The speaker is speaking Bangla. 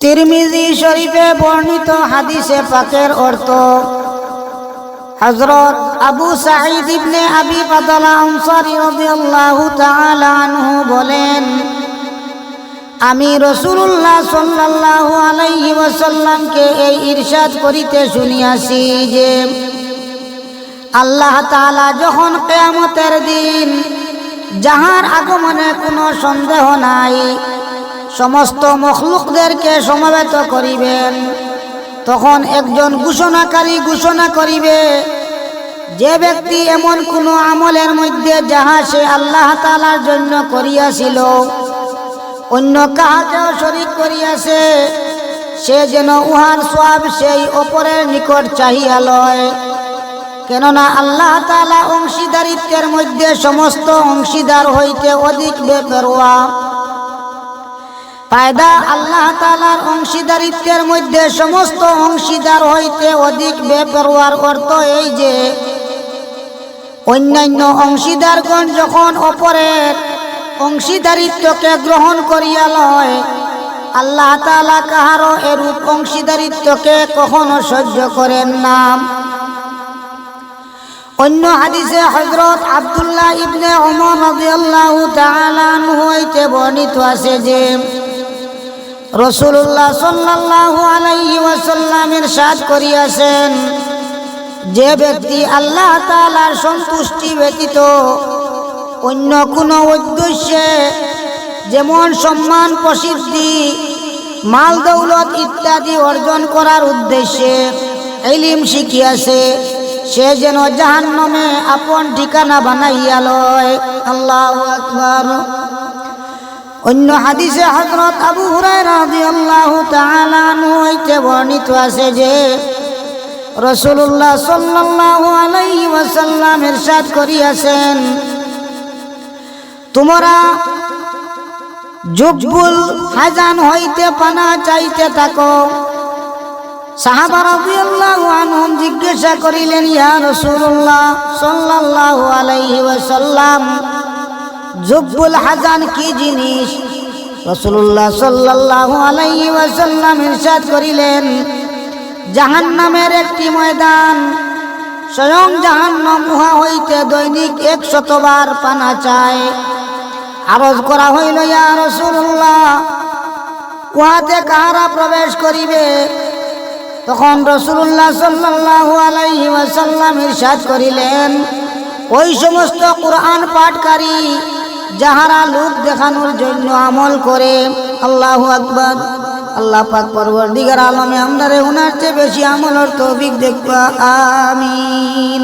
তিরমিজি শরীফে বর্ণিত হাদিসে পাকের অর্থ হযরত আবু সাঈদ ইবনে আবি বাদালা আনসারী রাদিয়াল্লাহু তাআলা আনহু বলেন, আমি রাসূলুল্লাহ সাল্লাল্লাহু আলাইহি ওয়াসাল্লামকে এই ইরশাদ করিতে শুনিয়াছি যে আল্লাহ তাআলা যখন কিয়ামতের দিন, যাহার আগমনে কোনো সন্দেহ নাই, সমস্ত মখলুকদেরকে সমবেত করিবেন, তখন একজন ঘোষণাকারী ঘোষণা করিবে, যে ব্যক্তি এমন কোনো আমলের মধ্যে যাহা সে আল্লাহ তাআলার জন্য করিয়াছিল, অন্য কাহাকেও শরীক করিয়াছে, সে যেন উহার সওয়াব সেই অপরের নিকট চাহিয়া লয়। কেননা আল্লাহ তাআলা অংশীদারিত্বের মধ্যে সমস্ত অংশীদার হইতে অধিক বেপরোয়া। ফায়দা আল্লাহ তাআলার অংশীদারিত্বের মধ্যে সমস্ত অংশীদার হইতে অধিক বেপরোয়ার অর্থ এই যে অন্যান্য অংশীদারগণ যখন অপরের অংশীদারিত্বকে গ্রহণ করিয়া লয়, আল্লাহ তাআলা কাহারও এরূপ অংশীদারিত্বকে কখনো সহ্য করেন না। অন্য হাদিসে হযরত আব্দুল্লাহ ইবনে ওমর রাদিয়াল্লাহু তাআলা আনহু হইতে বর্ণিত আছে যে রাসূলুল্লাহ সাল্লাল্লাহু আলাইহি ওয়াসাল্লাম ইরশাদ করিয়াছেন, যে ব্যক্তি আল্লাহ তাআলার সন্তুষ্টি ব্যতীত অন্য কোনো উদ্দেশ্যে, যেমন সম্মান, প্রসিদ্ধি, মাল দৌলত ইত্যাদি অর্জন করার উদ্দেশ্যে ইলম শিখিয়াছে, সে যেন জাহান্নামে আপন ঠিকানা বানাইয়া লয়। আল্লাহু আকবার। অন্য হাদিসে হযরত আবু হুরায়রা রাদিয়াল্লাহু তাআলা আনহু হইতে বর্ণিত আছে যে রাসূলুল্লাহ সাল্লাল্লাহু আলাইহি ওয়াসাল্লাম ইরশাদ করিয়াছেন, তোমরা জুব্বুল হাজান হইতে পানা চাইতে থাকো। সাহাবা রাদিয়াল্লাহু আনহুম জিজ্ঞাসা করিলেন, ইয়া রাসূলুল্লাহ সাল্লাল্লাহু আলাইহি ওয়াসাল্লাম, জুব্বুল হাজান কি জিনিস? রাসূলুল্লাহ সাল্লাল্লাহু আলাইহি ওয়াসাল্লাম ইরশাদ করিলেন, জাহান্নামের একটি ময়দান, স্বয়ং জাহান্নাম উহা হইতে দৈনিক 100 বার পানা চায়। আরজ করা হইল, ইয়া রাসূলুল্লাহ, উহাতে কাহারা প্রবেশ করিবে? তখন রাসূলুল্লাহ সাল্লাল্লাহু আলাইহি ওয়াসাল্লাম ইরশাদ করিলেন, ওই সমস্ত কুরআন পাঠকারী যাহারা লোক দেখানোর জন্য আমল করে। আল্লাহু আকবার। আল্লাহ পাক পরবর্তীকার আলমে আমরারে উনার চেয়ে বেশি আমলের তৌফিক দেখবা। আমিন।